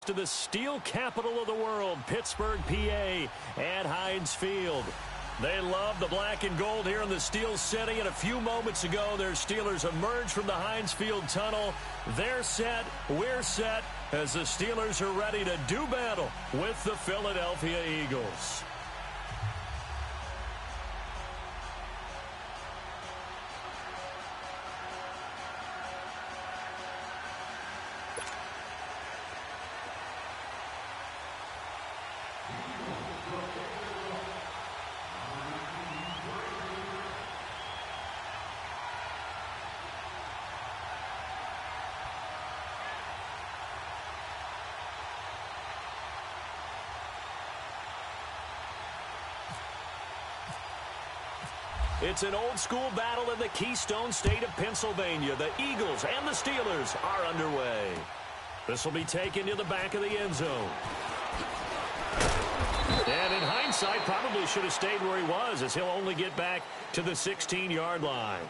to the steel capital of the world, Pittsburgh, PA, at Heinz Field. They love the black and gold here in the Steel City, and a few moments ago, their Steelers emerged from the Heinz Field tunnel. They're set, we're set, as the Steelers are ready to do battle with the Philadelphia Eagles. It's an old-school battle in the Keystone State of Pennsylvania. The Eagles and the Steelers are underway. This will be taken to the back of the end zone. And in hindsight, probably should have stayed where he was, as he'll only get back to the 16-yard line.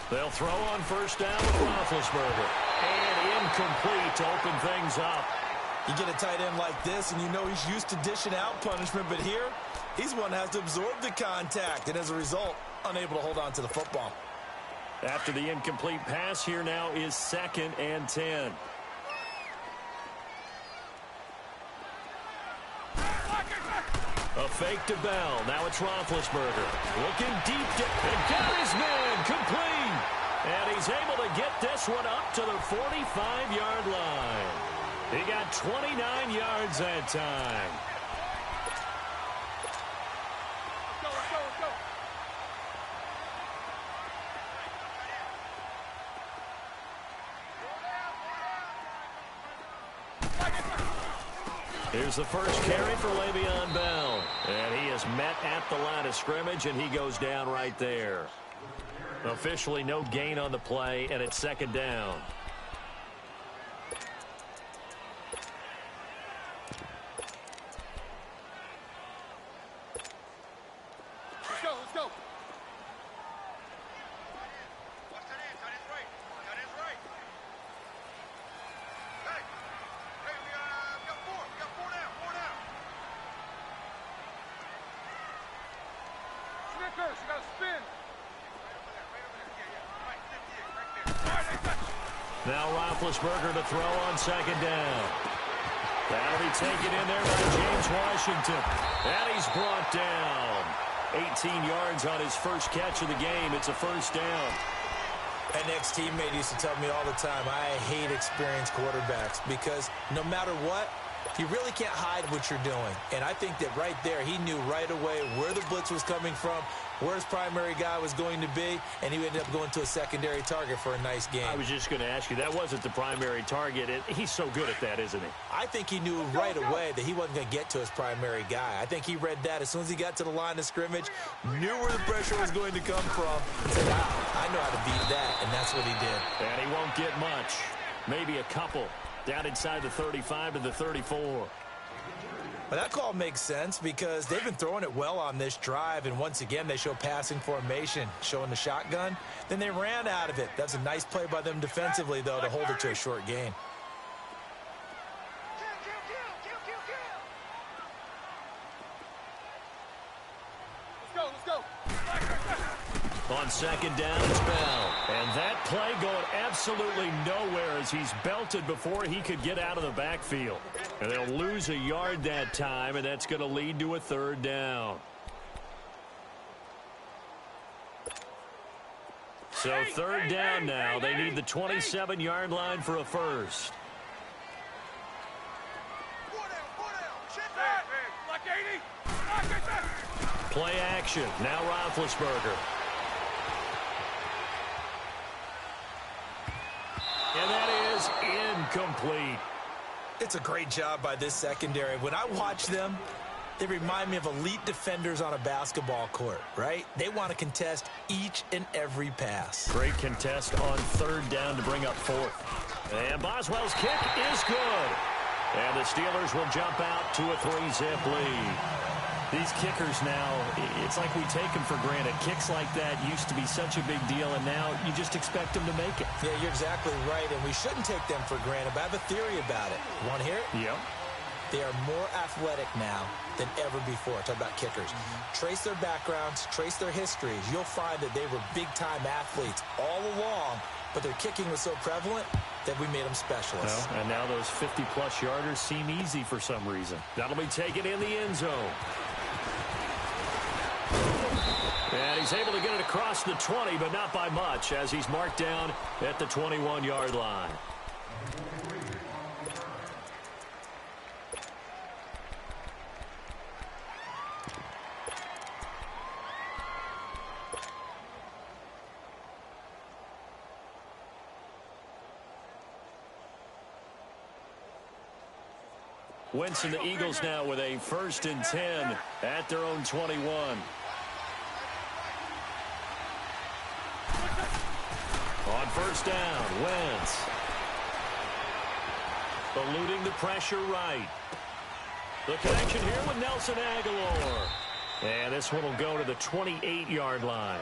They'll throw on first down with Roethlisberger. And incomplete to open things up. You get a tight end like this, and you know he's used to dishing out punishment, but here, he's one that has to absorb the contact, and as a result, unable to hold on to the football. After the incomplete pass, here now is 2nd and 10. A fake to Bell. Now it's Roethlisberger. Looking deep. And got his man complete. And he's able to get this one up to the 45-yard line. He got 29 yards that time. Here's the first carry for Le'Veon Bell. And he is met at the line of scrimmage, and he goes down right there. Officially no gain on the play, and it's 2nd down. Let's go. Snickers, you got to spin. Now Roethlisberger to throw on 2nd down. That'll be taken in there by James Washington. And he's brought down. 18 yards on his first catch of the game. It's a first down. An ex-teammate used to tell me all the time, I hate experienced quarterbacks because no matter what, You really can't hide what you're doing. And I think that right there, he knew right away where the blitz was coming from, where his primary guy was going to be, and he ended up going to a secondary target for a nice game. I was just going to ask you, that wasn't the primary target. He's so good at that, isn't he? I think he knew right away that he wasn't going to get to his primary guy. I think he read that as soon as he got to the line of scrimmage, knew where the pressure was going to come from, and said, I know how to beat that, and that's what he did. And he won't get much. Maybe a couple. Down inside the 35 to the 34. Well, that call makes sense because they've been throwing it well on this drive, and once again, they show passing formation, showing the shotgun. Then they ran out of it. That's a nice play by them defensively, though, to hold it to a short gain. Let's go. On second down, it's Bell. And that play going absolutely nowhere as he's belted before he could get out of the backfield. And they'll lose a yard that time, and that's going to lead to a third down. So third down now. They need the 27-yard line for a first. Play action. Now Roethlisberger. And that is incomplete. It's a great job by this secondary. When I watch them, they remind me of elite defenders on a basketball court, right? They want to contest each and every pass. Great contest on third down to bring up fourth. And Boswell's kick is good. And the Steelers will jump out to a 3-zip lead. These kickers now, it's like we take them for granted. Kicks like that used to be such a big deal, and now you just expect them to make it. Yeah, you're exactly right, and we shouldn't take them for granted, but I have a theory about it. You want to hear it? Yep. They are more athletic now than ever before. Talk about kickers. Trace their backgrounds, trace their histories. You'll find that they were big-time athletes all along, but their kicking was so prevalent that we made them specialists. Well, and now those 50-plus yarders seem easy for some reason. That'll be taken in the end zone. And he's able to get it across the 20, but not by much, as he's marked down at the 21-yard line. Wentz and the Eagles now with a 1st and 10 at their own 21. On first down, Wentz. Eluding the pressure right. The connection here with Nelson Aguilar. And this one will go to the 28-yard line.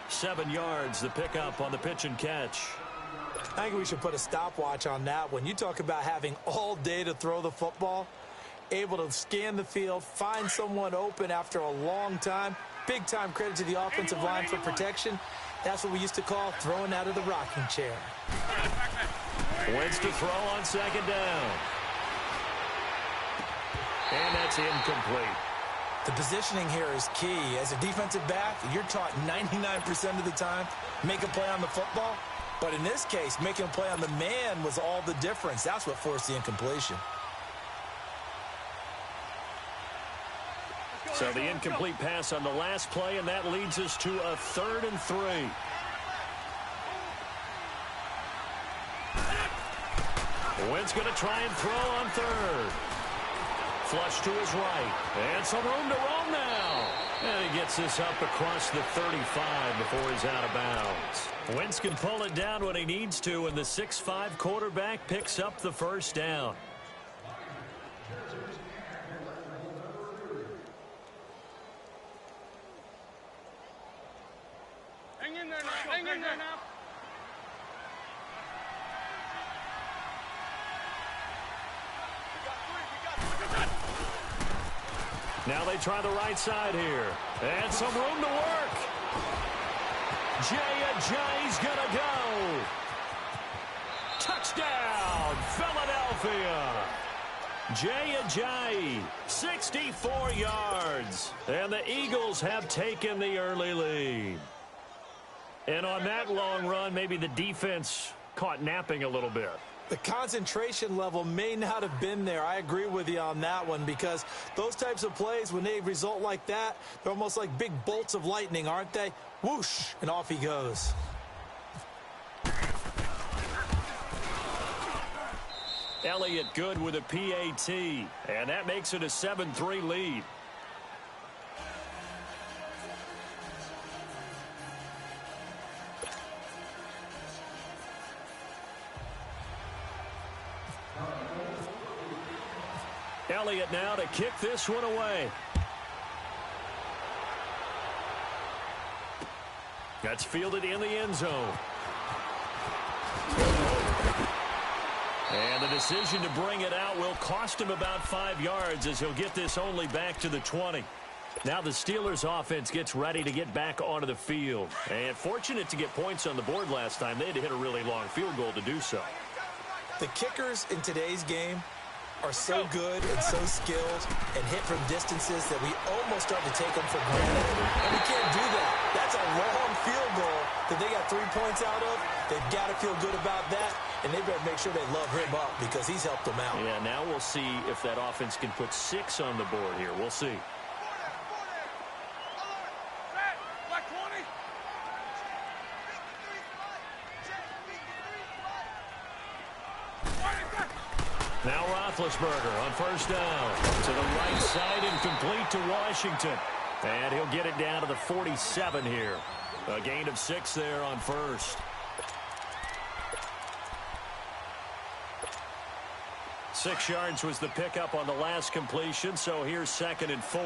7 yards, the pickup on the pitch and catch. I think we should put a stopwatch on that one. You talk about having all day to throw the football, able to scan the field, find someone open after a long time. Big-time credit to the offensive line for protection. That's what we used to call throwing out of the rocking chair. Wentz to throw on second down. And that's incomplete. The positioning here is key. As a defensive back, you're taught 99% of the time, make a play on the football. But in this case, making a play on the man was all the difference. That's what forced the incompletion. So the incomplete pass on the last play, and that leads us to a 3rd and 3. Wentz going to try and throw on third. Flush to his right. And some room to roam now. And he gets this up across the 35 before he's out of bounds. Wentz can pull it down when he needs to, and the 6'5" quarterback picks up the first down. Hang in there now. Hang in there now. Now they try the right side here. And some room to work. Jay's going to go. Touchdown, Philadelphia. Jay, 64 yards. And the Eagles have taken the early lead. And on that long run, maybe the defense caught napping a little bit. The concentration level may not have been there. I agree with you on that one, because those types of plays, when they result like that, they're almost like big bolts of lightning, aren't they? Whoosh, and off he goes. Elliott good with a PAT, and that makes it a 7-3 lead. Elliott now to kick this one away. That's fielded in the end zone. And the decision to bring it out will cost him about 5 yards, as he'll get this only back to the 20. Now the Steelers offense gets ready to get back onto the field. And fortunate to get points on the board last time. They had to hit a really long field goal to do so. The kickers in today's game are so good and so skilled and hit from distances that we almost start to take them for granted. And we can't do that. That's a long field goal that they got 3 points out of. They've got to feel good about that, and they better make sure they love him up, because he's helped them out. Yeah, now we'll see if that offense can put 6 on the board here. We'll see. Now Roethlisberger on first down. To the right side and complete to Washington. And he'll get it down to the 47 here. A gain of 6 there on first. 6 yards was the pickup on the last completion, so here's 2nd and 4.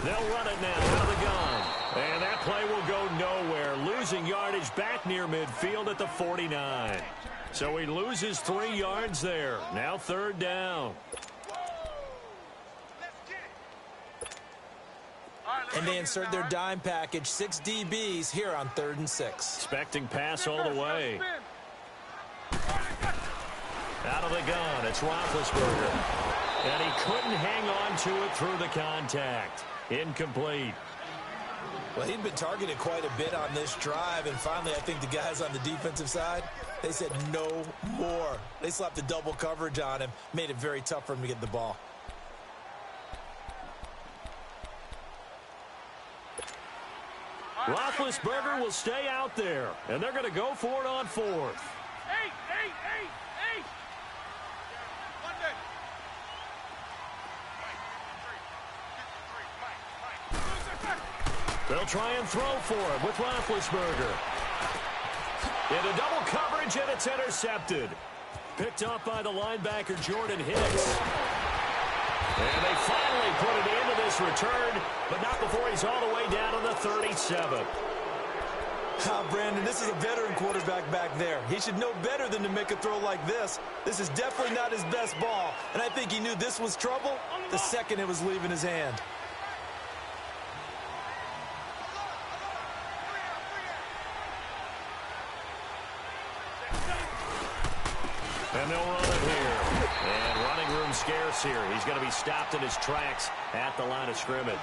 They'll run it now out of the gun. And that play will go nowhere. Losing yardage back near midfield at the 49. So he loses 3 yards there. Now 3rd down. And they insert their dime package, 6 DBs here on 3rd and 6. Expecting pass all the way. Out of the gun, it's Roethlisberger. And he couldn't hang on to it through the contact. Incomplete. Well, he'd been targeted quite a bit on this drive, and finally I think the guys on the defensive side, they said no more. They slapped the double coverage on him, made it very tough for him to get the ball. Roethlisberger will stay out there, and they're going to go for it on 4th. Eight. They'll try and throw for it with Roethlisberger. Into double coverage, and it's intercepted. Picked up by the linebacker, Jordan Hicks. And they finally put it into this return, but not before he's all the way down to the 37. Brandon, this is a veteran quarterback back there. He should know better than to make a throw like this. This is definitely not his best ball, and I think he knew this was trouble the second it was leaving his hand. And they'll run it here. And running room scarce here. He's going to be stopped in his tracks at the line of scrimmage.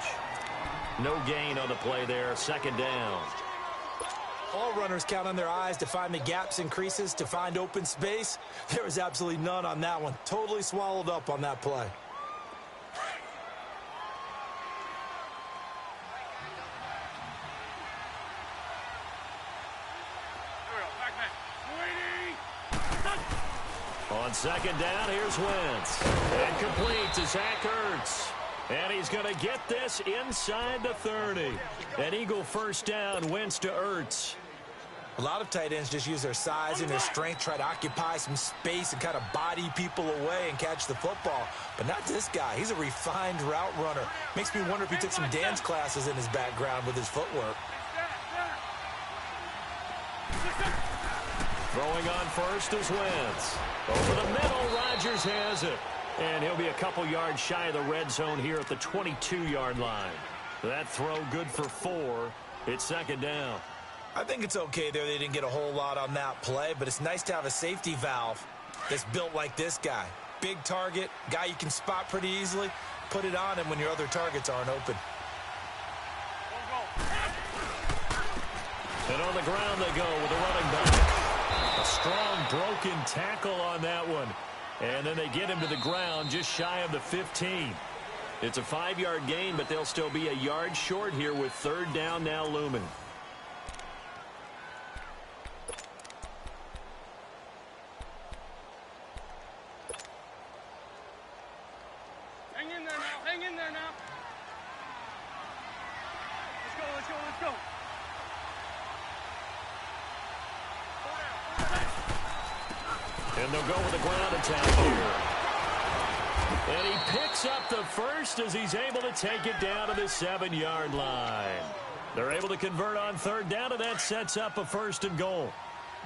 No gain on the play there. 2nd down. All runners count on their eyes to find the gaps and creases, to find open space. There was absolutely none on that one. Totally swallowed up on that play. On 2nd down, here's Wentz. And complete to Zach Ertz. And he's going to get this inside the 30. An Eagle first down, Wentz to Ertz. A lot of tight ends just use their size and their strength, try to occupy some space and kind of body people away and catch the football. But not this guy. He's a refined route runner. Makes me wonder if he took some dance classes in his background with his footwork. Throwing on first is Wentz. Over the middle, Rodgers has it. And he'll be a couple yards shy of the red zone here at the 22-yard line. That throw good for 4. It's 2nd down. I think it's okay there. They didn't get a whole lot on that play, but it's nice to have a safety valve that's built like this guy. big target, guy you can spot pretty easily. Put it on him when your other targets aren't open. And on the ground they go with the running back. A strong broken tackle on that one. And then they get him to the ground just shy of the 15. It's a 5-yard gain, but they'll still be a yard short here with third down now looming. Hang in there now. Hang in there now. Let's go, let's go, let's go. And they'll go with the ground attack here. And he picks up the first as he's able to take it down to the 7-yard line. They're able to convert on third down, and that sets up a 1st and goal.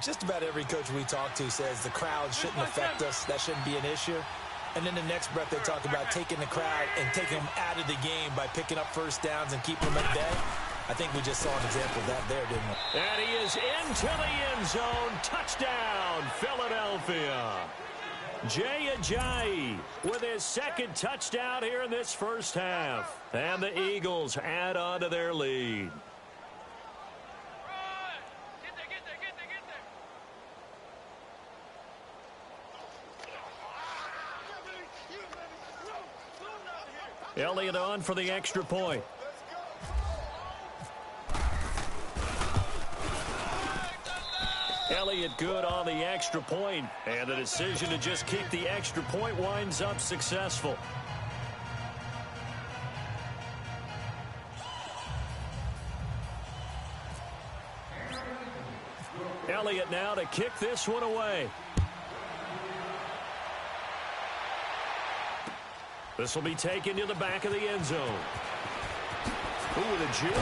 Just about every coach we talk to says the crowd shouldn't affect us. That shouldn't be an issue. And then the next breath they talk about taking the crowd and taking them out of the game by picking up first downs and keeping them at bay. I think we just saw an example of that there, didn't we? And he is into the end zone. Touchdown, Philadelphia. Jay Ajayi with his 2nd touchdown here in this first half. And the Eagles add on to their lead. Get there, get there, get there, get there. Elliott on for the extra point. Elliott good on the extra point, and the decision to just kick the extra point winds up successful. Elliott now to kick this one away. This will be taken to the back of the end zone. Ooh, the juke.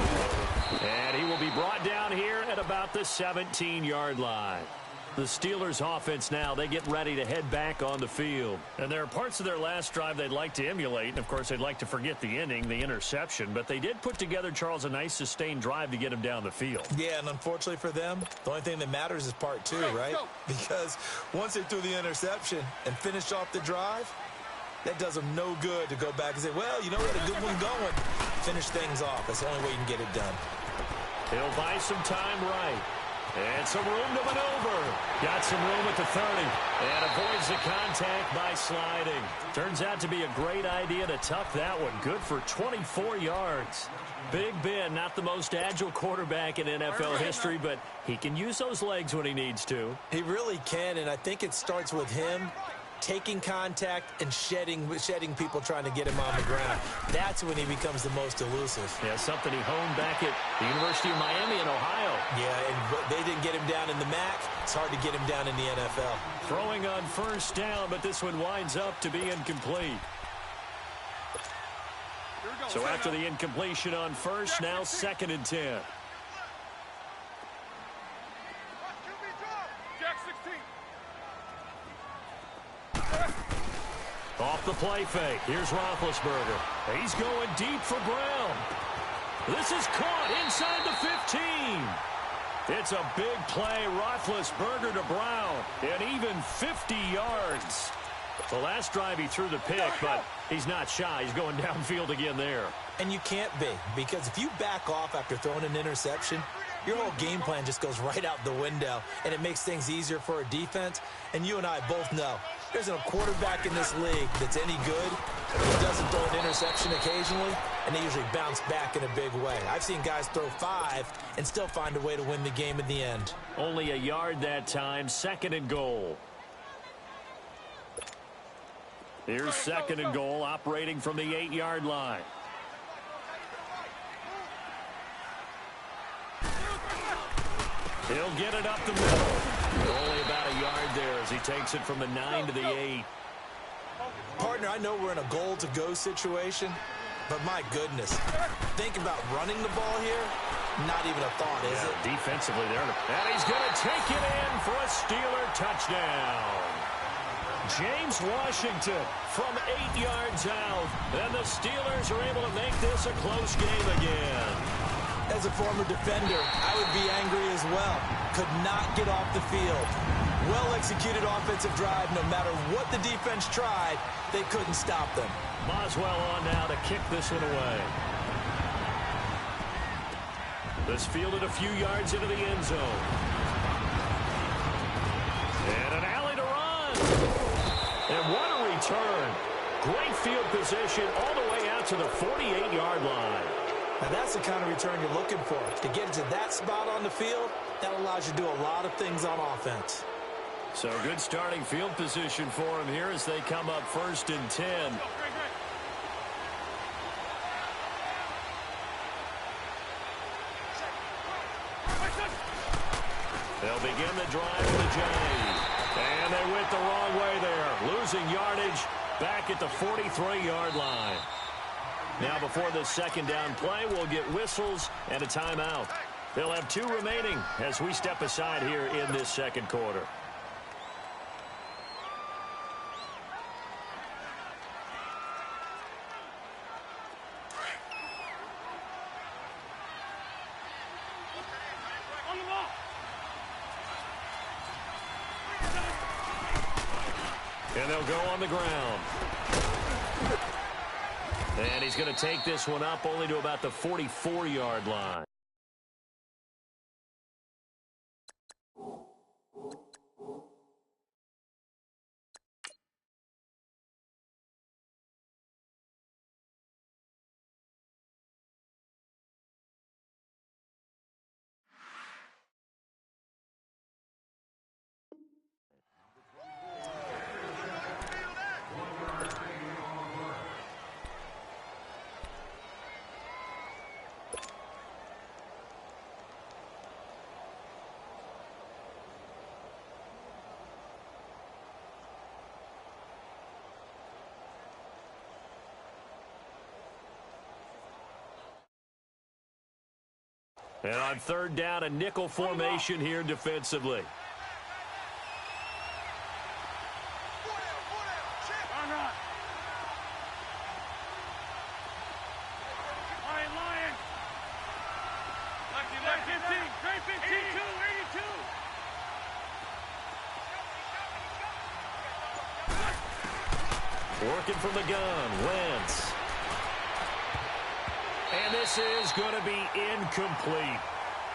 And he will be brought down here at about the 17-yard line. The Steelers offense now, they get ready to head back on the field. And there are parts of their last drive they'd like to emulate. And, of course, they'd like to forget the ending, the interception. But they did put together, Charles, a nice sustained drive to get him down the field. Yeah, and unfortunately for them, the only thing that matters is part 2, right? Because once they threw the interception and finished off the drive, that does them no good to go back and say, well, you know, we had a good one going. Finish things off. That's the only way you can get it done. He'll buy some time right. And some room to maneuver. Got some room at the 30. And avoids the contact by sliding. Turns out to be a great idea to tuck that one. Good for 24 yards. Big Ben, not the most agile quarterback in NFL history, but he can use those legs when he needs to. He really can, and I think it starts with him taking contact and shedding people trying to get him on the ground. That's when he becomes the most elusive. Yeah, something he honed back at the University of Miami in Ohio. Yeah, and they didn't get him down in the MAC. It's hard to get him down in the NFL. Throwing on first down, but this one winds up to be incomplete. So after the incompletion on first, now 2nd and 10. Off the play fake. Here's Roethlisberger. He's going deep for Brown. This is caught inside the 15. It's a big play. Roethlisberger to Brown. And even 50 yards. The last drive he threw the pick, but he's not shy. He's going downfield again there. And you can't be, because if you back off after throwing an interception, your whole game plan just goes right out the window, and it makes things easier for a defense. And you and I both know there's no quarterback in this league that's any good who doesn't throw an interception occasionally, and they usually bounce back in a big way. I've seen guys throw 5 and still find a way to win the game in the end. Only a yard that time, 2nd and goal. Here's 2nd and goal, operating from the 8-yard line. He'll get it up the middle. Only about a yard there as he takes it from the 9 to the 8. Partner, I know we're in a goal-to-go situation, but my goodness, think about running the ball here. Not even a thought, is it? Defensively there. And he's going to take it in for a Steeler touchdown. James Washington from 8 yards out. And the Steelers are able to make this a close game again. As a former defender, I would be angry as well. Could not get off the field. Well-executed offensive drive. No matter what the defense tried, they couldn't stop them. Boswell on now to kick this one away. This fielded a few yards into the end zone. And an alley to run. And what a return. Great field position all the way out to the 48-yard line. Now that's the kind of return you're looking for. To get to that spot on the field, that allows you to do a lot of things on offense. So good starting field position for him here as they come up 1st and 10. They'll begin the drive with a J. And they went the wrong way there. Losing yardage back at the 43-yard line. Now before the second down play, we'll get whistles and a timeout. They'll have 2 remaining as we step aside here in this second quarter. And they'll go on the ground. And he's going to take this one up only to about the 44-yard line. And on 3rd down, a nickel formation here defensively. Working from the gun, Wentz. And this is going to be incomplete.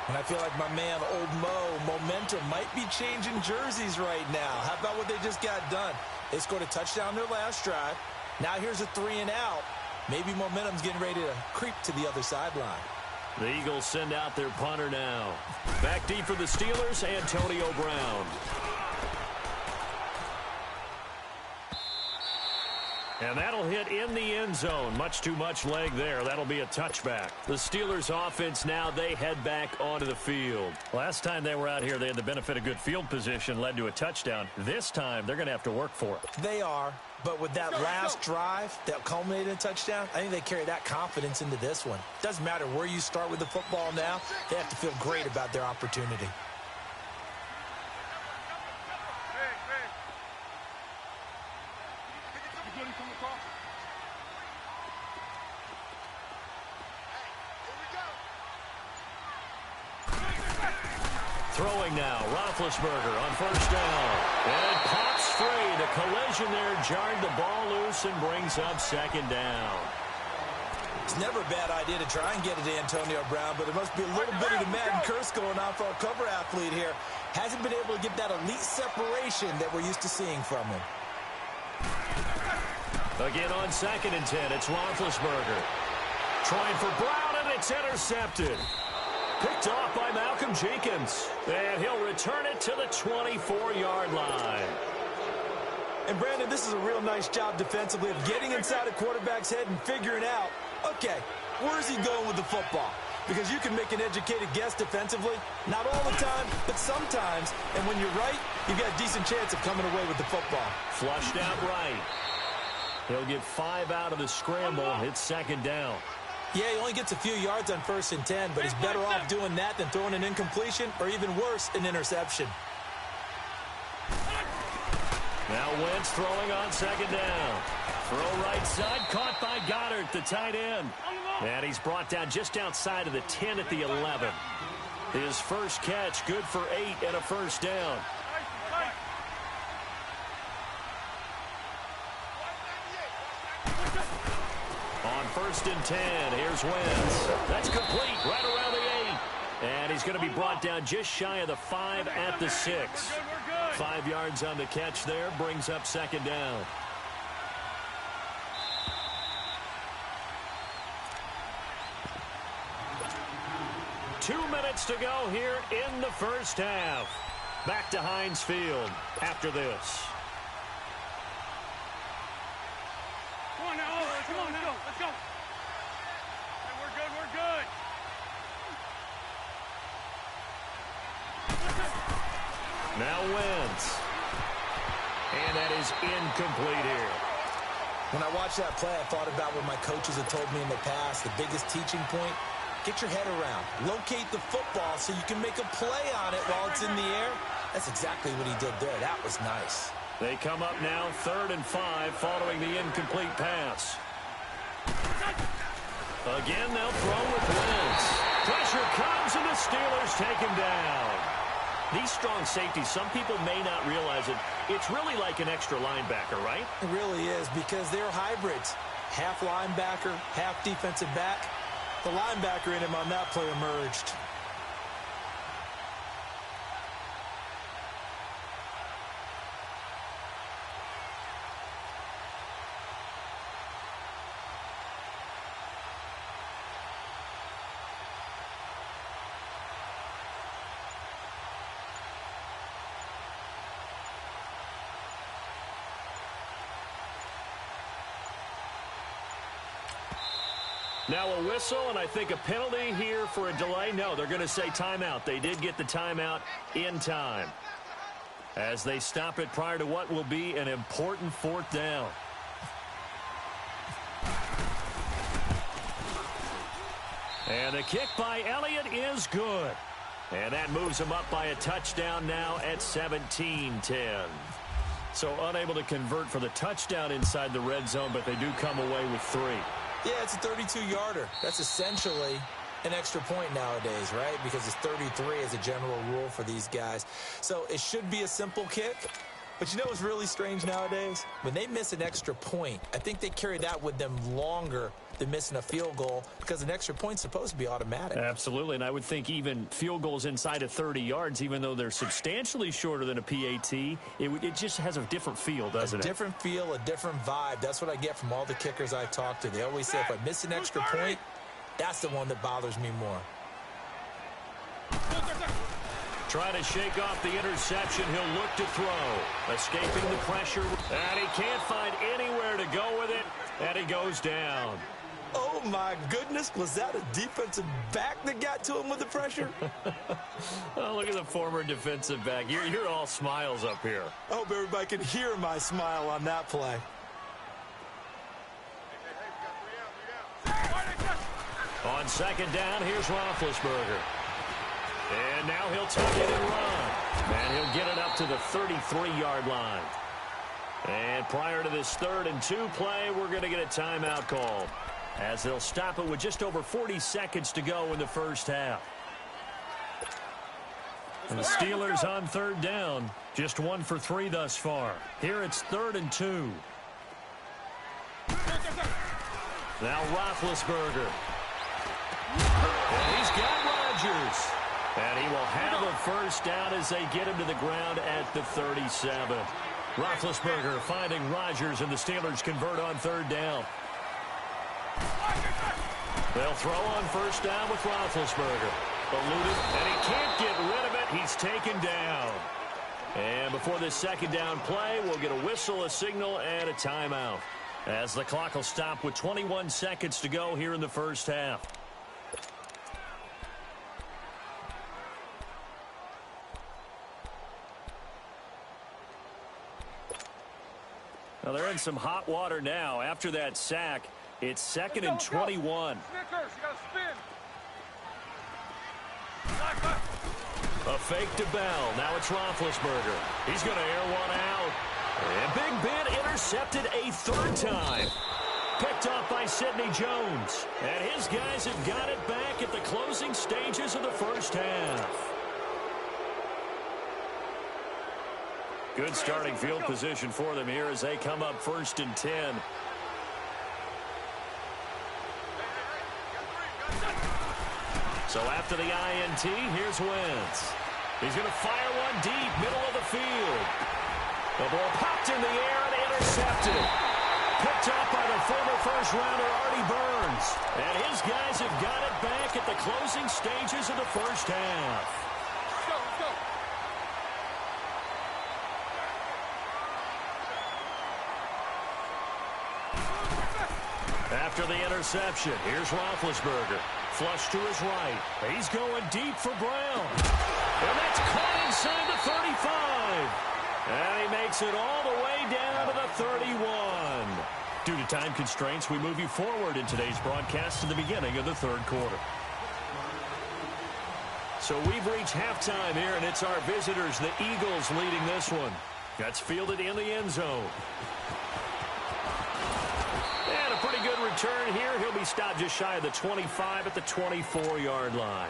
And I feel like my man, Old Mo, momentum might be changing jerseys right now. How about what they just got done? They scored a touchdown their last drive. Now here's a 3 and out. Maybe momentum's getting ready to creep to the other sideline. The Eagles send out their punter now. Back deep for the Steelers, Antonio Brown. And that'll hit in the end zone. Much too much leg there. That'll be a touchback. The Steelers offense now, they head back onto the field. Last time they were out here, they had the benefit of good field position, led to a touchdown. This time, they're going to have to work for it. They are, but with that last drive that culminated in a touchdown, I think they carry that confidence into this one. Doesn't matter where you start with the football now, they have to feel great about their opportunity. Throwing now, Roethlisberger on 1st down. And it pops free. The collision there jarred the ball loose and brings up 2nd down. It's never a bad idea to try and get it to Antonio Brown, but there must be a little bit of the Madden curse going on for our cover athlete here. Hasn't been able to get that elite separation that we're used to seeing from him. Again on 2nd and 10, it's Roethlisberger. Trying for Brown, and it's intercepted. Picked off by Malcolm Jenkins. And he'll return it to the 24-yard line. And, Brandon, this is a real nice job defensively of getting inside a quarterback's head and figuring out, okay, where's he going with the football? Because you can make an educated guess defensively. Not all the time, but sometimes. And when you're right, you've got a decent chance of coming away with the football. Flushed out right. He'll get 5 out of the scramble. It's 2nd down. Yeah, he only gets a few yards on 1st and 10, but he's better off doing that than throwing an incompletion or even worse, an interception. Now Wentz throwing on 2nd down. Throw right side, caught by Goddard, the tight end. And he's brought down just outside of the 10 at the 11. His first catch, good for 8 and a 1st down. first and 10. Here's Wentz. That's complete right around the 8. And he's going to be brought down just shy of the 5 at the 6. We're good. 5 yards on the catch there. Brings up second down. Two minutes to go here in the first half. Back to Heinz Field after this. Come on now, come on now. Let's go. Hey, we're good. Now Wentz. And that is incomplete here. When I watched that play, I thought about what my coaches had told me in the past. The biggest teaching point, get your head around. Locate the football so you can make a play on it while it's in the air. That's exactly what he did there. That was nice. They come up now 3rd and 5 following the incomplete pass. Again, they'll throw with Wentz. Pressure comes and the Steelers take him down. These strong safeties, some people may not realize it. It's really like an extra linebacker, right? It really is because they're hybrids. Half linebacker, half defensive back. The linebacker in him on that play emerged. Now a whistle, and I think a penalty here for a delay. No, they're going to say timeout. They did get the timeout in time as they stop it prior to what will be an important 4th down. And the kick by Elliott is good. And that moves them up by a touchdown now at 17-10. So unable to convert for the touchdown inside the red zone, but they do come away with 3. Yeah, it's a 32-yarder. That's essentially an extra point nowadays, right? Because it's 33 as a general rule for these guys. So it should be a simple kick. But you know what's really strange nowadays? When they miss an extra point, I think they carry that with them longer than missing a field goal because an extra point's supposed to be automatic. Absolutely, and I would think even field goals inside of 30 yards, even though they're substantially shorter than a PAT, it just has a different feel, doesn't it? A different feel, a different vibe. That's what I get from all the kickers I talk to. They always say if I miss an extra point, that's the one that bothers me more. Trying to shake off the interception. He'll look to throw. Escaping the pressure. And he can't find anywhere to go with it. And he goes down. Oh, my goodness. Was that a defensive back that got to him with the pressure? Oh, look at the former defensive back. You're all smiles up here. I hope everybody can hear my smile on that play. On 2nd down, here's Roethlisberger. And now he'll tuck it and run. And he'll get it up to the 33-yard line. And prior to this 3rd and 2 play, we're going to get a timeout called, as they'll stop it with just over 40 seconds to go in the first half. And the Steelers on 3rd down, just 1 for 3 thus far. Here it's 3rd and 2. Now Roethlisberger. And he's got Rodgers. And he will have a first down as they get him to the ground at the 37. Roethlisberger finding Rodgers, and the Steelers convert on 3rd down. They'll throw on 1st down with Roethlisberger. Eluded, and he can't get rid of it. He's taken down. And before this 2nd down play, we'll get a whistle, a signal, and a timeout, as the clock will stop with 21 seconds to go here in the first half. Now they're in some hot water now. After that sack, it's 2nd and 21. Snickers, you gotta spin. A fake to Bell. Now it's Roethlisberger. He's going to air one out. And Big Ben intercepted a 3rd time. Picked off by Sidney Jones. And his guys have got it back at the closing stages of the first half. Good starting field position for them here as they come up 1st and 10. So after the INT, here's Wentz. He's going to fire one deep, middle of the field. The ball popped in the air and intercepted. Picked up by the former first-rounder Artie Burns. And his guys have got it back at the closing stages of the first half. Let's go. After the interception, here's Roethlisberger. Flush to his right. He's going deep for Brown. And that's caught inside the 35. And he makes it all the way down to the 31. Due to time constraints, we move you forward in today's broadcast to the beginning of the third quarter. So we've reached halftime here, and it's our visitors, the Eagles, leading this one. That's fielded in the end zone. And a pretty good return here. He'll be stopped just shy of the 25 at the 24-yard line.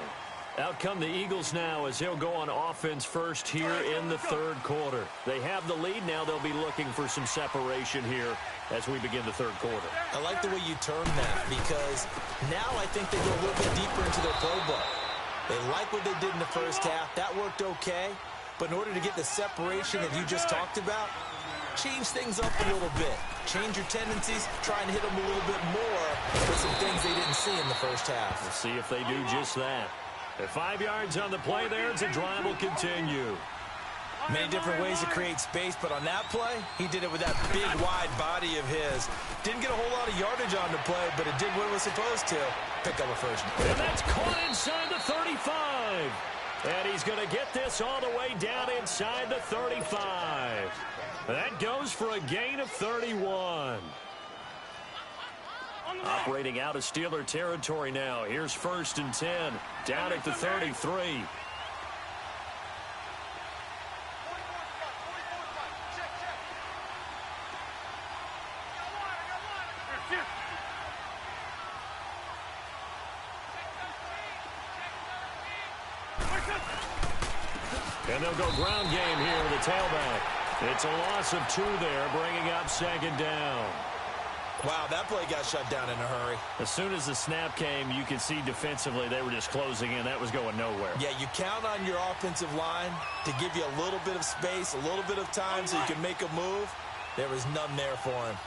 Out come the Eagles now as they'll go on offense first here in the third quarter. They have the lead. Now they'll be looking for some separation here as we begin the third quarter. I like the way you term that because now I think they go a little bit deeper into their pro book. They like what they did in the first half. That worked okay. But in order to get the separation that you just talked about, change things up a little bit. Change your tendencies, try and hit them a little bit more with some things they didn't see in the first half. We'll see if they do just that. At 5 yards on the play there, as the drive will continue. Many different ways to create space, but on that play, he did it with that big, wide body of his. Didn't get a whole lot of yardage on the play, but it did what it was supposed to. Pick up a first. And that's caught inside the 35. And he's going to get this all the way down inside the 35. That goes for a gain of 31. Operating out of Steeler territory now. Here's 1st and 10. Down at the 33. And they'll go ground game here with the tailback. It's a loss of 2 there, bringing up 2nd down. Wow, that play got shut down in a hurry. As soon as the snap came, you could see defensively they were just closing in. That was going nowhere. Yeah, you count on your offensive line to give you a little bit of space, a little bit of time so you can make a move. There was none there for him.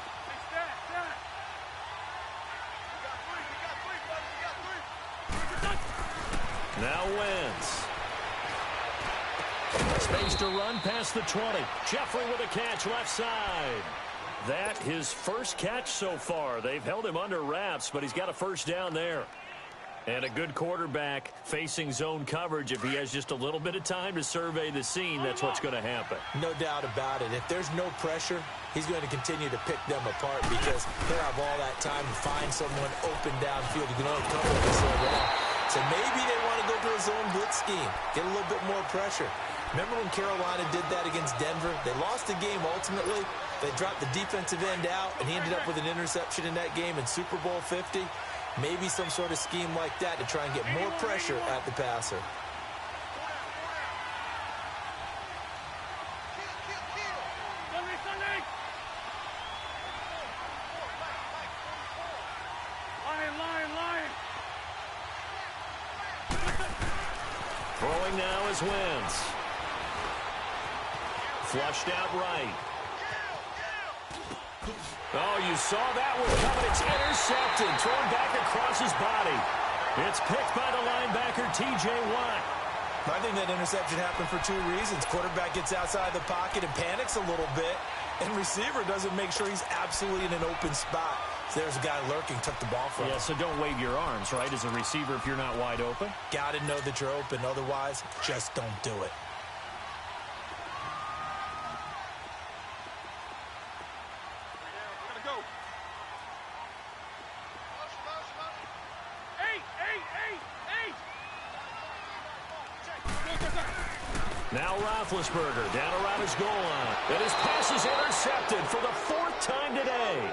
Now Wentz. Space to run past the 20. Jeffrey with a catch left side. That his first catch so far. They've held him under wraps, but he's got a first down there. And a good quarterback facing zone coverage. If he has just a little bit of time to survey the scene, that's what's going to happen. No doubt about it. If there's no pressure, he's going to continue to pick them apart because he'll have all that time to find someone open downfield. You can only cover them so long. So maybe they want to go to a zone blitz scheme, get a little bit more pressure. Remember when Carolina did that against Denver? They lost the game ultimately. They dropped the defensive end out, and he ended up with an interception in that game in Super Bowl 50. Maybe some sort of scheme like that to try and get more pressure at the passer. Throwing now is Wentz. Flushed out right. Oh, you saw that one coming. It's intercepted. Thrown back across his body. It's picked by the linebacker, T.J. Watt. I think that interception happened for 2 reasons. Quarterback gets outside the pocket and panics a little bit. And receiver doesn't make sure he's absolutely in an open spot. So there's a guy lurking, took the ball from him. Yeah, so don't wave your arms, right, as a receiver if you're not wide open. Got to know that you're open. Otherwise, just don't do it. Now Roethlisberger down around his goal line. And his pass is intercepted for the 4th time today.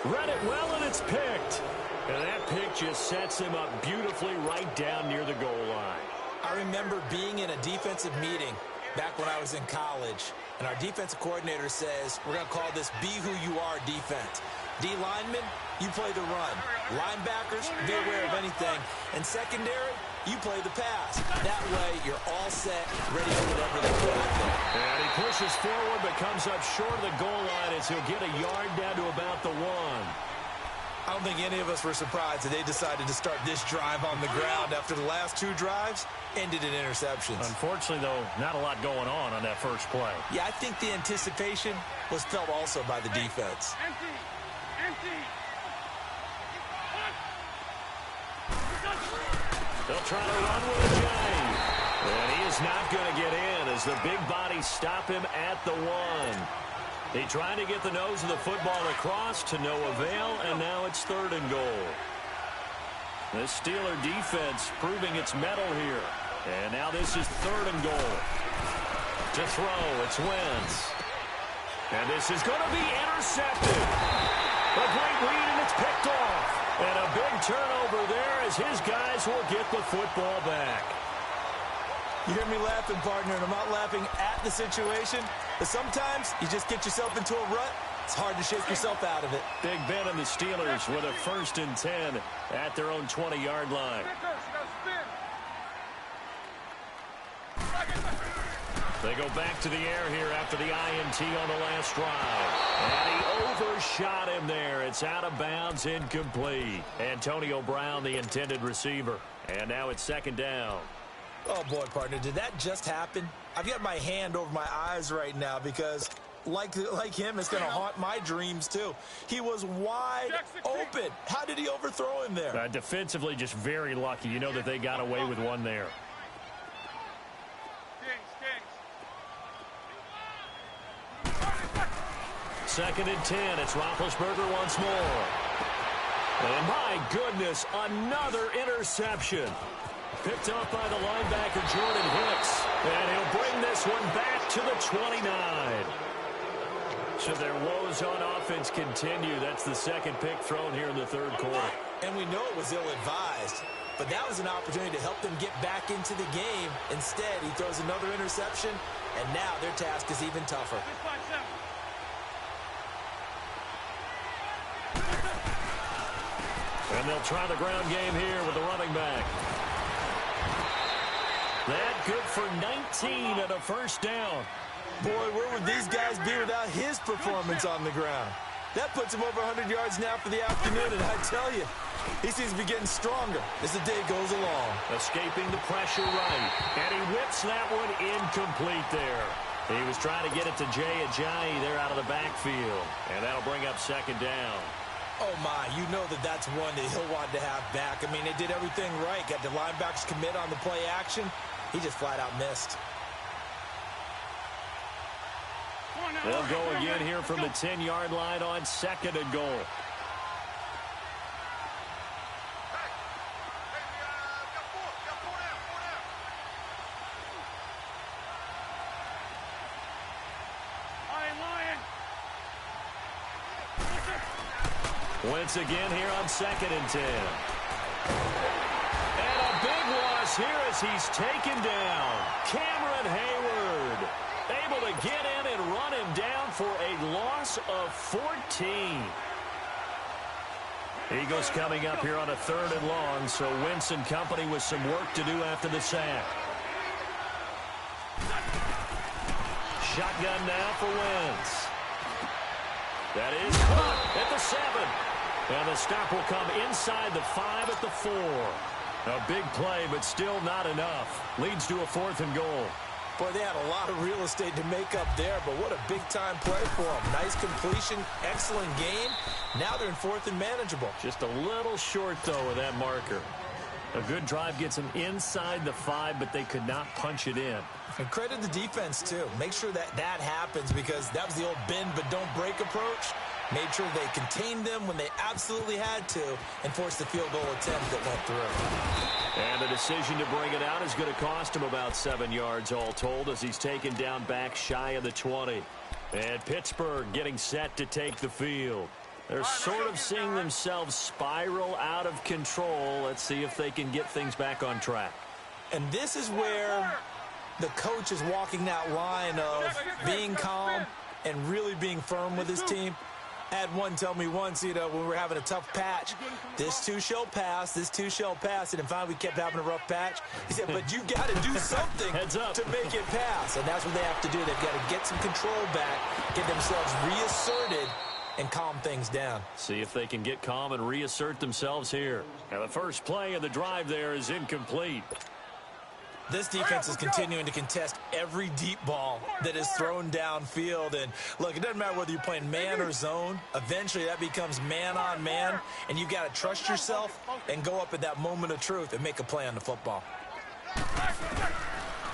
Read it well, and it's picked. And that pick just sets him up beautifully right down near the goal line. I remember being in a defensive meeting back when I was in college, and our defensive coordinator says, we're going to call this Be Who You Are defense. D linemen, you play the run. Linebackers, be aware of anything. And secondary, you play the pass. That way, you're all set, ready for whatever they throw out there. And he pushes forward but comes up short of the goal line as he'll get a yard down to about the 1. I don't think any of us were surprised that they decided to start this drive on the ground after the last 2 drives ended in interceptions. Unfortunately, though, not a lot going on that first play. Yeah, I think the anticipation was felt also by the defense. Empty. Empty. They'll try to run with a Giant. And he is not going to get in as the big bodies stop him at the 1. He tried to get the nose of the football across to no avail, and now it's 3rd and goal. The Steeler defense proving its mettle here. And now this is 3rd and goal. To throw, it's Wentz. And this is going to be intercepted. A great read, and it's picked off. And a big turnover there as his guys will get the football back. You hear me laughing, partner, and I'm not laughing at the situation, but sometimes you just get yourself into a rut. It's hard to shake yourself out of it. Big Ben and the Steelers with a 1st and 10 at their own 20-yard line. They go back to the air here after the INT on the last drive. And he overshot him there. It's out of bounds, incomplete. Antonio Brown, the intended receiver. And now it's 2nd down. Oh, boy, partner, did that just happen? I've got my hand over my eyes right now because, like him, it's going to haunt my dreams, too. He was wide open. How did he overthrow him there? Defensively, just very lucky. You know that they got away with one there. Second and 10. It's Roethlisberger once more. And my goodness, another interception. Picked off by the linebacker, Jordan Hicks. And he'll bring this one back to the 29. So their woes on offense continue. That's the 2nd pick thrown here in the 3rd quarter. And we know it was ill-advised. But that was an opportunity to help them get back into the game. Instead, he throws another interception. And now their task is even tougher. And they'll try the ground game here with the running back. That good for 19 and a 1st down. Boy, where would these guys be without his performance on the ground? That puts him over 100 yards now for the afternoon, and I tell you, he seems to be getting stronger as the day goes along. Escaping the pressure right, and he whips that one incomplete there. He was trying to get it to Jay Ajayi there out of the backfield, and that'll bring up 2nd down. Oh, my, you know that's one that he'll want to have back. I mean, they did everything right. Got the linebackers commit on the play action. He just flat out missed. They'll go again here from the 10-yard line on 2nd and goal. Wentz again here on 2nd and 10. And a big loss here as he's taken down. Cameron Hayward able to get in and run him down for a loss of 14. Eagles coming up here on a 3rd and long, so Wentz and company with some work to do after the sack. Shotgun now for Wentz. That is caught at the 7. And the stop will come inside the 5 at the 4. A big play, but still not enough. Leads to a 4th and goal. Boy, they had a lot of real estate to make up there, but what a big-time play for them. Nice completion, excellent game. Now they're in 4th and manageable. Just a little short, though, of that marker. A good drive gets them inside the 5, but they could not punch it in. And credit the defense, too. Make sure that happens because that was the old bend but don't break approach. Made sure they contained them when they absolutely had to and forced the field goal attempt that went through. And the decision to bring it out is going to cost him about 7 yards all told as he's taken down back shy of the 20. And Pittsburgh getting set to take the field. They're sort of seeing themselves spiral out of control. Let's see if they can get things back on track. And this is where the coach is walking that line of being calm and really being firm with his team. I had one tell me once, when we were having a tough patch, this too shall pass, this too shall pass, and then finally we kept having a rough patch. He said, but you got to do something to make it pass, and that's what they have to do. They've got to get some control back, get themselves reasserted, and calm things down. See if they can get calm and reassert themselves here. Now the first play of the drive there is incomplete. This defense is continuing to contest every deep ball that is thrown downfield. And, look, it doesn't matter whether you're playing man or zone. Eventually, that becomes man on man, and you've got to trust yourself and go up at that moment of truth and make a play on the football.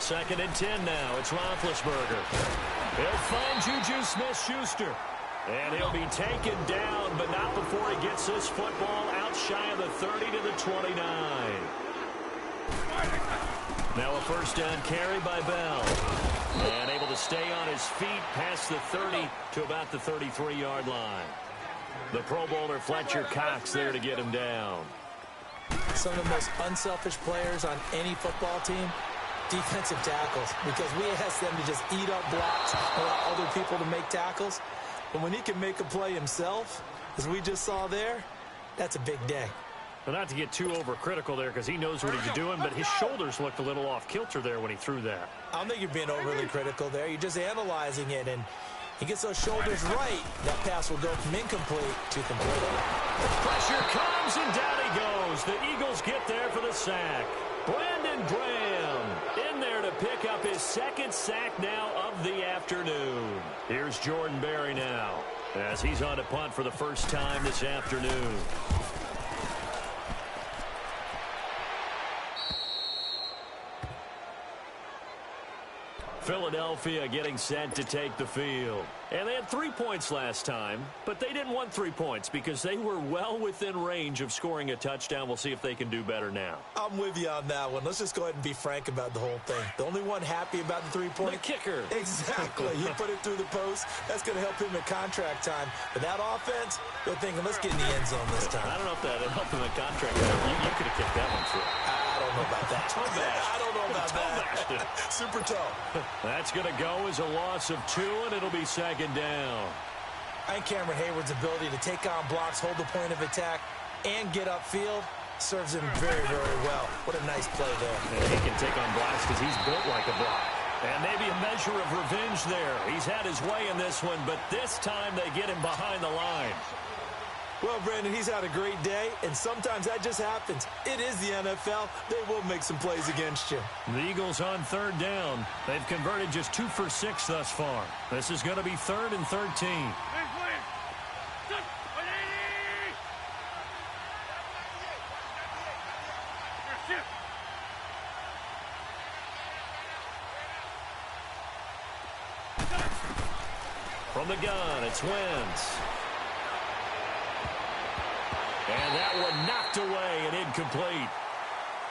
2nd and 10 now. It's Roethlisberger. He'll find Juju Smith-Schuster. And he'll be taken down, but not before he gets this football out shy of the 30 to the 29. Now a first down carry by Bell. And able to stay on his feet past the 30 to about the 33-yard line. The Pro Bowler Fletcher Cox there to get him down. Some of the most unselfish players on any football team, defensive tackles, because we ask them to just eat up blocks and allow other people to make tackles. But when he can make a play himself, as we just saw there, that's a big day. Well, not to get too overcritical there because he knows what he's doing, but his shoulders looked a little off kilter there when he threw that. I don't think you're being overly critical there. You're just analyzing it, and he gets those shoulders right. That pass will go from incomplete to complete. Pressure comes, and down he goes. The Eagles get there for the sack. Brandon Graham in there to pick up his 2nd sack now of the afternoon. Here's Jordan Berry now as he's on to punt for the first time this afternoon. Philadelphia getting set to take the field. And they had 3 points last time, but they didn't want 3 points because they were well within range of scoring a touchdown. We'll see if they can do better now. I'm with you on that one. Let's just go ahead and be frank about the whole thing. The only one happy about the 3-point. The kicker. Exactly. You put it through the post. That's going to help him at contract time. But that offense, they're thinking, let's get in the end zone this time. I don't know if that helped him at contract time. You could have kicked that one through. I don't know about that. I don't know about that. Super toe. That's going to go as a loss of 2, and it'll be 2nd down. I think Cameron Hayward's ability to take on blocks, hold the point of attack, and get upfield serves him very, very well. What a nice play there. And he can take on blocks because he's built like a block. And maybe a measure of revenge there. He's had his way in this one, but this time they get him behind the line. Well, Brandon, he's had a great day, and sometimes that just happens. It is the NFL. They will make some plays against you. The Eagles on 3rd down. They've converted just 2 for 6 thus far. This is going to be 3rd and 13. From the gun, it's Wentz. And that one knocked away and incomplete.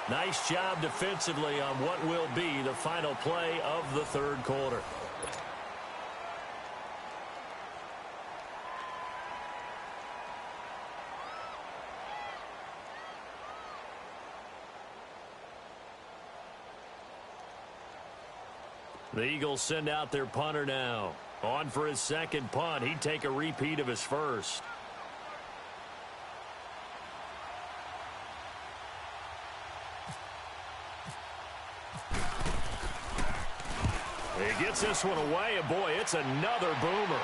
Nice job defensively on what will be the final play of the 3rd quarter. The Eagles send out their punter now. On for his 2nd punt. He'd take a repeat of his first. He gets this one away, and boy, it's another boomer.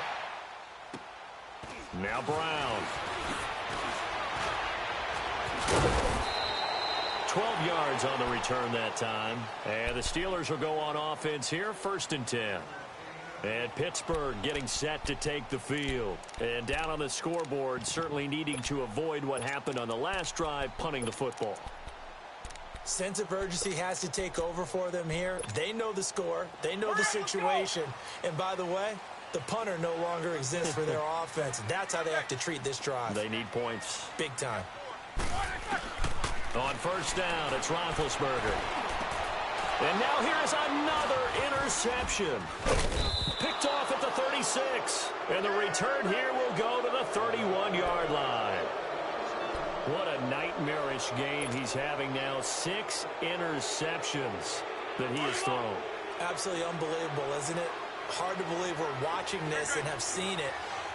Now Brown. 12 yards on the return that time. And the Steelers will go on offense here, 1st and 10. And Pittsburgh getting set to take the field. And down on the scoreboard, certainly needing to avoid what happened on the last drive, punting the football. Sense of urgency has to take over for them here. They know the score. They know the situation. And by the way, the punter no longer exists for their offense. That's how they have to treat this drive. They need points. Big time. On 1st down, it's Roethlisberger. And now here's another interception. Picked off at the 36. And the return here will go to the 31-yard line. What a nightmarish game he's having now. 6 interceptions that he has thrown. Absolutely unbelievable, isn't it? Hard to believe we're watching this and have seen it.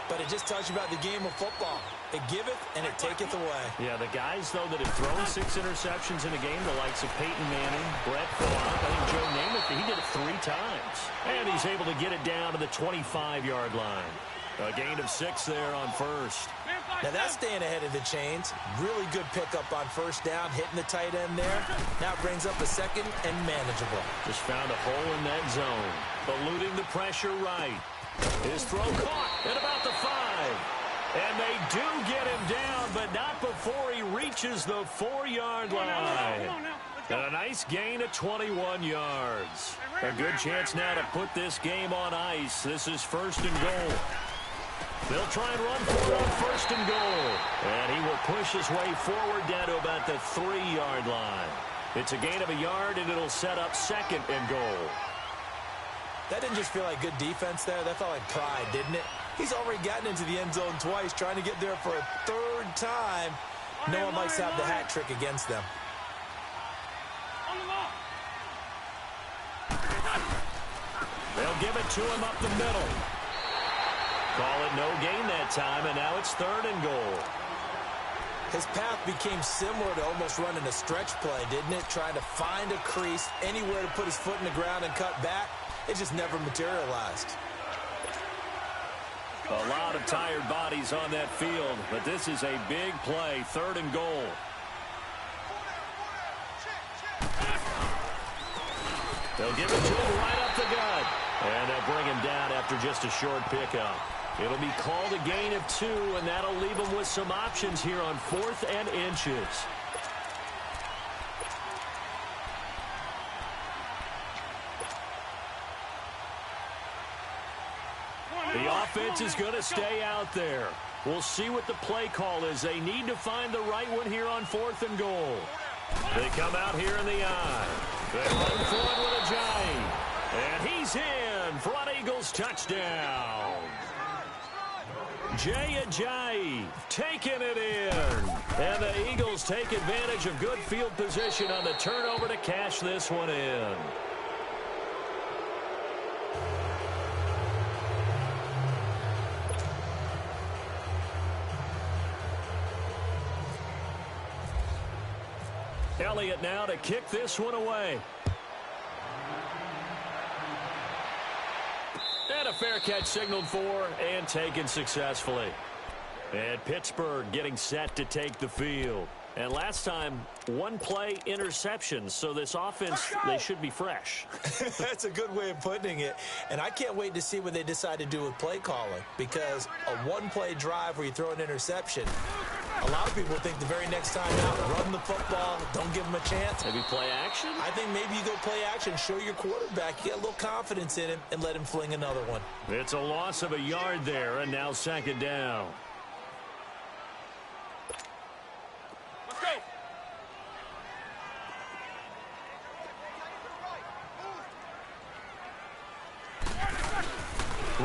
But it just tells you about the game of football. It giveth and it taketh away. Yeah, the guys, though, that have thrown 6 interceptions in a game, the likes of Peyton Manning, Brett Favre, I think Joe Namath, he did it 3 times. And he's able to get it down to the 25-yard line. A gain of 6 there on first. Now that's staying ahead of the chains. Really good pickup on first down, hitting the tight end there. Now brings up a second and manageable. Just found a hole in that zone. Eluding the pressure right. His throw caught at about the 5. And they do get him down, but not before he reaches the 4-yard line. And a nice gain of 21 yards. A good chance now to put this game on ice. This is first and goal. They'll try and run for it on first and goal. And he will push his way forward down to about the 3-yard line. It's a gain of a yard, and it'll set up second and goal. That didn't just feel like good defense there. That felt like pride, didn't it? He's already gotten into the end zone twice, trying to get there for a 3rd time. No one likes to have the hat trick against them. They'll give it to him up the middle. Call it no gain that time, and now it's 3rd and goal. His path became similar to almost running a stretch play, didn't it? Trying to find a crease, anywhere to put his foot in the ground and cut back. It just never materialized. A lot of tired bodies on that field, but this is a big play, 3rd and goal. They'll give it to him right up the gut. And they'll bring him down after just a short pickup. It'll be called a gain of 2, and that'll leave him with some options here on 4th and inches. The offense is going to stay out there. We'll see what the play call is. They need to find the right one here on 4th and goal. They come out here in the eye. They run for it with Ajayi. And he's in. Front Eagles touchdown. Jay Ajayi taking it in. And the Eagles take advantage of good field position on the turnover to cash this one in. Elliott now to kick this one away. And a fair catch signaled for and taken successfully. And Pittsburgh getting set to take the field. And last time, 1 play interception. So this offense, they should be fresh. That's a good way of putting it. And I can't wait to see what they decide to do with play calling. Because a 1-play drive where you throw an interception, a lot of people think the very next time out, run the football, don't give them a chance. Maybe play action? I think maybe you go play action, show your quarterback, get a little confidence in him, and let him fling another one. It's a loss of a yard there, and now 2nd down. Let's go.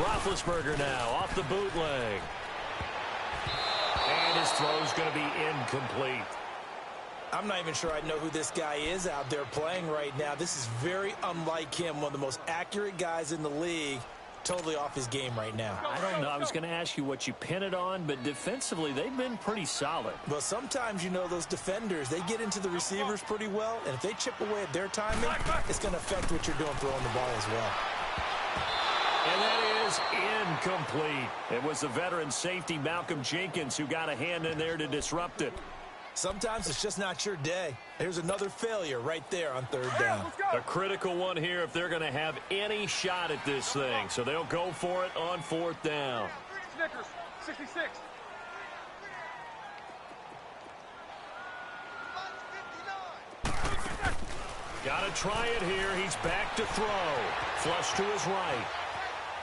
Roethlisberger now off the bootleg. And his throw's going to be incomplete. I'm not even sure I know who this guy is out there playing right now. This is very unlike him, one of the most accurate guys in the league. Totally off his game right now. I don't know. I was going to ask you what you pin it on, but defensively, they've been pretty solid. Well, sometimes, you know, those defenders, they get into the receivers pretty well, and if they chip away at their timing, it's going to affect what you're doing throwing the ball as well. And that is incomplete. It was the veteran safety Malcolm Jenkins who got a hand in there to disrupt it. Sometimes it's just not your day. Here's another failure right there on 3rd down. A critical one here if they're going to have any shot at this thing. So they'll go for it on 4th down. Snickers, 66. Got to try it here. He's back to throw. Flush to his right.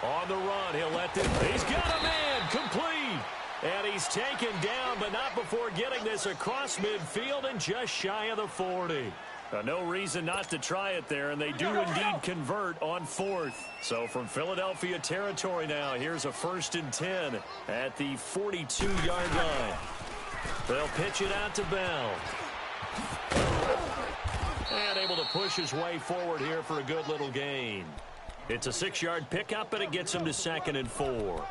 On the run, he'll let them. He's got a man complete. And he's taken down, but not before getting this across midfield and just shy of the 40. No reason not to try it there, and they do indeed convert on 4th. So from Philadelphia territory now, here's a 1st and 10 at the 42-yard line. They'll pitch it out to Bell. And able to push his way forward here for a good little gain. It's a 6-yard pickup, and it gets him to 2nd and 4.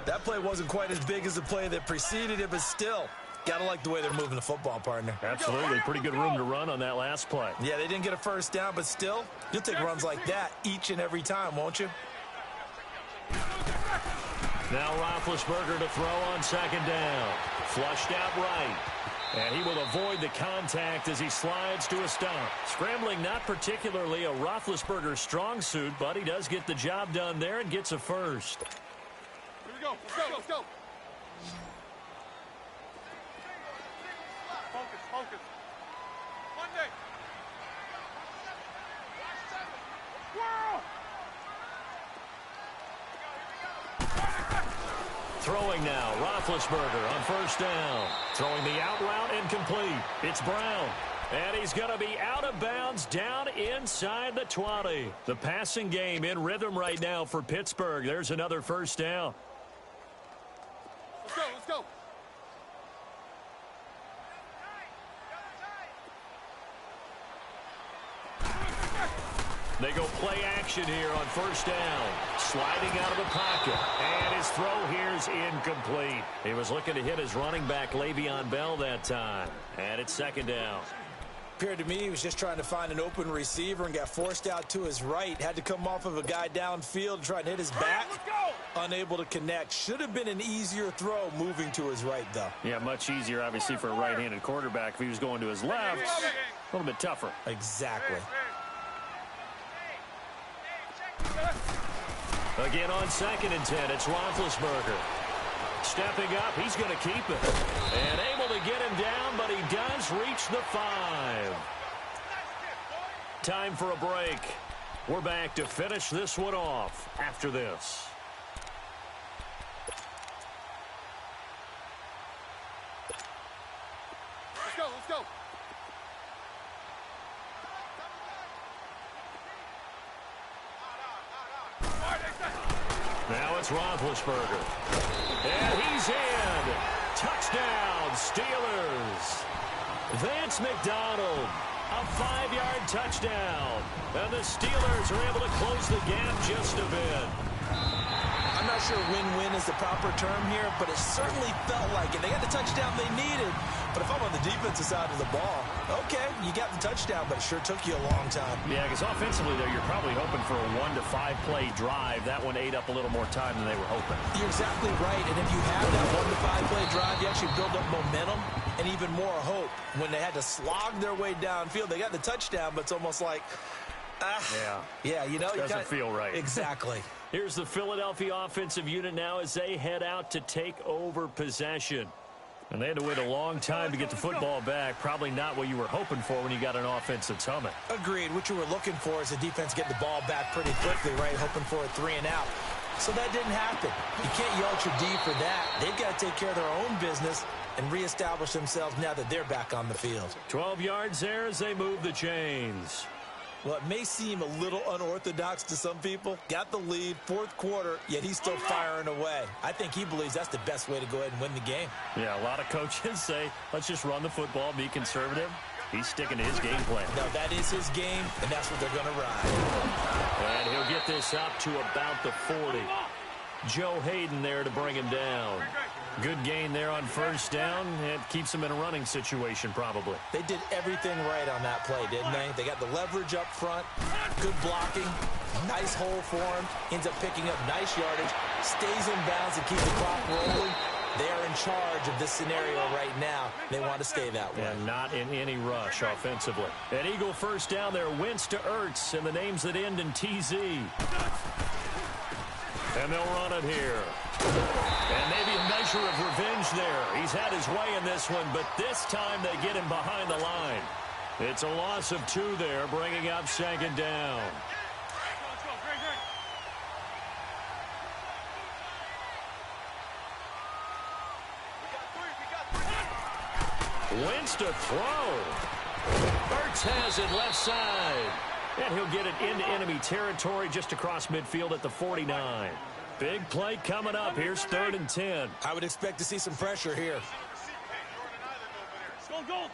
That play wasn't quite as big as the play that preceded it, but still, got to like the way they're moving the football, partner. Absolutely. Pretty good room to run on that last play. Yeah, they didn't get a first down, but still, you'll take runs like that each and every time, won't you? Now Roethlisberger to throw on second down. Flushed out right. And he will avoid the contact as he slides to a stop. Scrambling not particularly a Roethlisberger strong suit, but he does get the job done there and gets a first. Here we go. Let's go. Focus. Monday. Whirl. Throwing now, Roethlisberger on first down. Throwing the out route incomplete. It's Brown. And he's going to be out of bounds down inside the 20. The passing game in rhythm right now for Pittsburgh. There's another first down. Let's go. They go play action here on first down. Sliding out of the pocket. And his throw here is incomplete. He was looking to hit his running back, Le'Veon Bell, that time. And it's second down. Appeared to me he was just trying to find an open receiver and got forced out to his right. Had to come off of a guy downfield to try and hit his back. Unable to connect. Should have been an easier throw moving to his right, though. Yeah, much easier, obviously, for a right-handed quarterback. If he was going to his left, a little bit tougher. Exactly. Again on 2nd and 10, it's Roethlisberger. Stepping up, he's going to keep it. And able to get him down, but he does reach the 5. Time for a break. We're back to finish this one off after this. Let's go. Now it's Roethlisberger. And he's in. Touchdown, Steelers. Vance McDonald, a 5-yard touchdown. And the Steelers are able to close the gap just a bit. I'm not sure win-win is the proper term here, but it certainly felt like it. They got the touchdown they needed. But if I'm on the defensive side of the ball, okay, you got the touchdown, but it sure took you a long time. Yeah, because offensively, though, you're probably hoping for a 1 to 5 play drive. That one ate up a little more time than they were hoping. You're exactly right. And if you have that 1 to 5 play drive, you actually build up momentum and even more hope. When they had to slog their way downfield, they got the touchdown, but it's almost like, you know, doesn't feel right. Exactly. Here's the Philadelphia offensive unit now as they head out to take over possession. And they had to wait a long time to get the football back. Probably not what you were hoping for when you got an offense that's humming. Agreed. What you were looking for is the defense getting the ball back pretty quickly, right? Hoping for a 3 and out. So that didn't happen. You can't yell at your D for that. They've got to take care of their own business and reestablish themselves now that they're back on the field. 12 yards there as they move the chains. Well, it may seem a little unorthodox to some people. Got the lead, 4th quarter, yet he's still firing away. I think he believes that's the best way to go ahead and win the game. Yeah, a lot of coaches say, let's just run the football, be conservative. He's sticking to his game plan. No, that is his game, and that's what they're going to ride. And he'll get this up to about the 40. Joe Hayden there to bring him down. Good gain there on first down. It keeps him in a running situation probably. They did everything right on that play, didn't they? They got the leverage up front, good blocking, nice hole for him, ends up picking up nice yardage, stays in bounds and keeps the clock rolling. They are in charge of this scenario right now. They want to stay that way. And not in any rush offensively. An Eagle first down there, Wentz to Ertz, and the names that end in TZ. And they'll run it here. And maybe a measure of revenge there. He's had his way in this one, but this time they get him behind the line. It's a loss of 2 there, bringing up second down. Wentz to throw. Ertz has it left side. And he'll get it into enemy territory just across midfield at the 49. Big play coming up. Here's 3rd and 10. I would expect to see some pressure here. Go.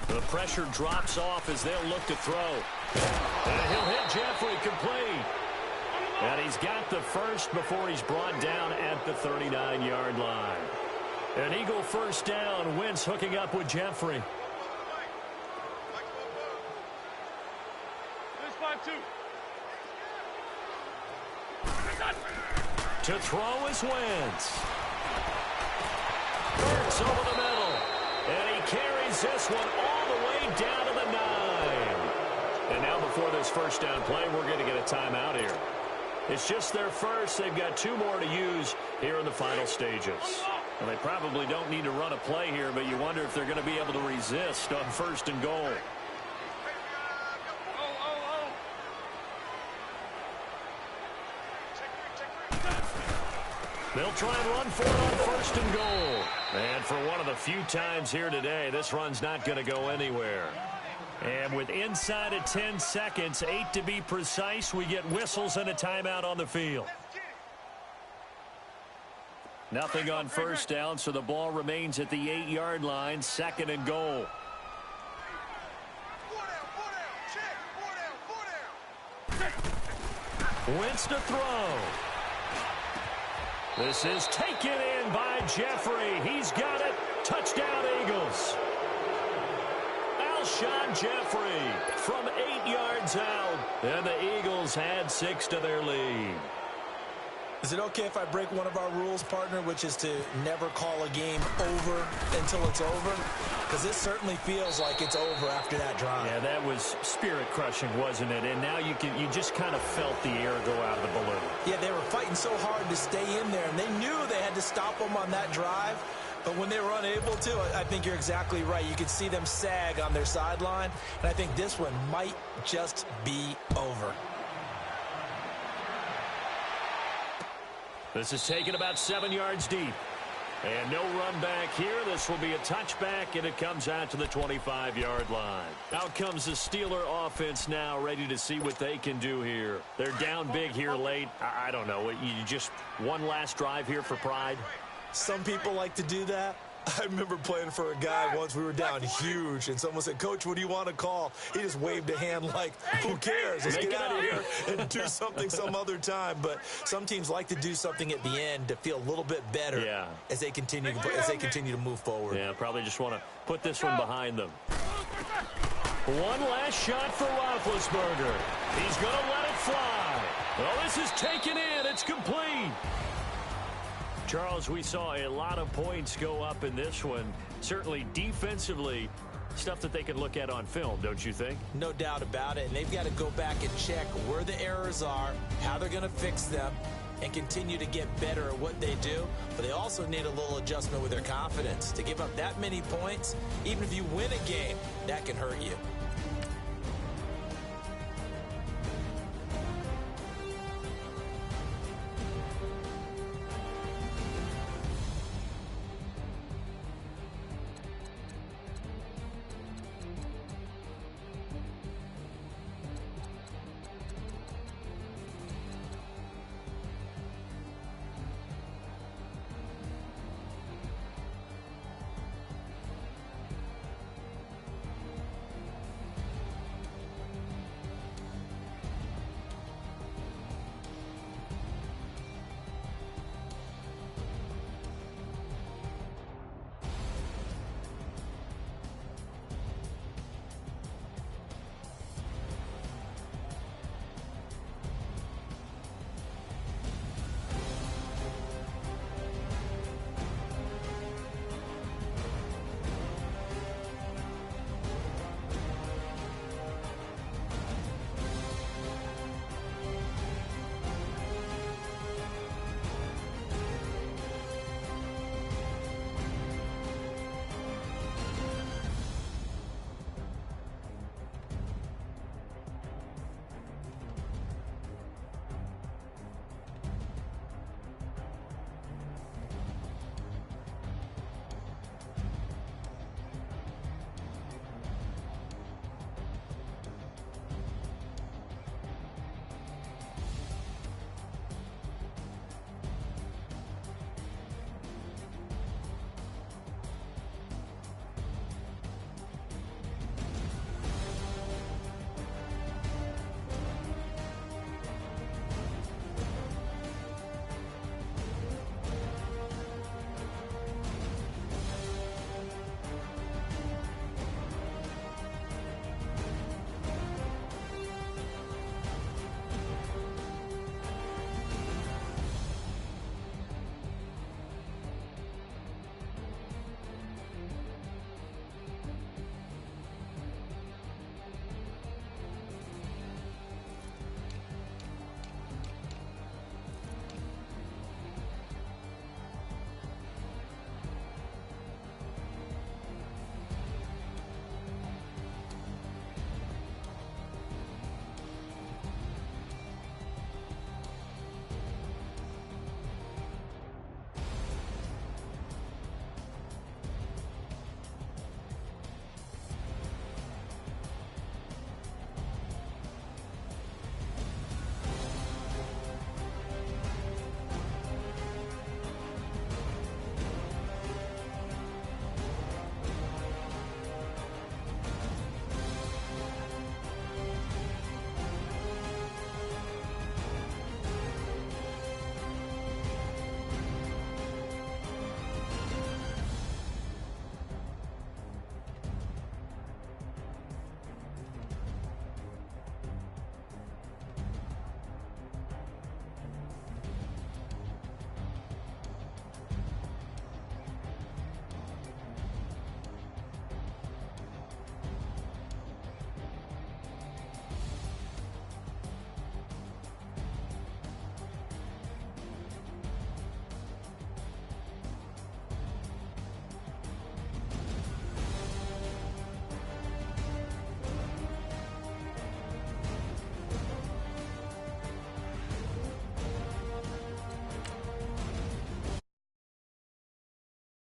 The pressure drops off as they'll look to throw. And he'll hit Jeffrey complete. And he's got the first before he's brought down at the 39-yard line. An Eagle first down. Wentz hooking up with Jeffrey. To throw is Wentz. Burks over the middle. And he carries this one all the way down to the 9. And now before this first down play, we're going to get a timeout here. It's just their first. They've got 2 more to use here in the final stages. Well, they probably don't need to run a play here, but you wonder if they're going to be able to resist on first and goal. They'll try and run for it on first and goal. And for one of the few times here today, this run's not going to go anywhere. And with inside of 10 seconds, 8 to be precise, we get whistles and a timeout on the field. Nothing on first down, so the ball remains at the 8-yard line, second and goal. Wentz to throw. This is taken in by Jeffrey. He's got it. Touchdown, Eagles. Alshon Jeffrey from 8 yards out. And the Eagles had 6 to their lead. Is it okay if I break one of our rules, partner, which is to never call a game over until it's over? Because this certainly feels like it's over after that drive. Yeah, that was spirit-crushing, wasn't it? And now you just kind of felt the air go out of the balloon. Yeah, they were fighting so hard to stay in there, and they knew they had to stop them on that drive. But when they were unable to, I think you're exactly right. You could see them sag on their sideline, and I think this one might just be over. This is taken about 7 yards deep. And no run back here. This will be a touchback, and it comes out to the 25-yard line. Out comes the Steeler offense now, ready to see what they can do here. They're down big here late. I don't know. You just one last drive here for pride? Some people like to do that. I remember playing for a guy once. We were down huge, and someone said, "Coach, what do you want to call?" He just waved a hand like, who cares? Let's get out of here and do something some other time. But some teams like to do something at the end to feel a little bit better as they continue to move forward. Yeah, probably just want to put this one behind them. One last shot for Roethlisberger. He's going to let it fly. Well, this is taken in. It's complete. Charles, we saw a lot of points go up in this one. Certainly defensively, stuff that they can look at on film, don't you think? No doubt about it. And they've got to go back and check where the errors are, how they're going to fix them, and continue to get better at what they do. But they also need a little adjustment with their confidence. To give up that many points, even if you win a game, that can hurt you.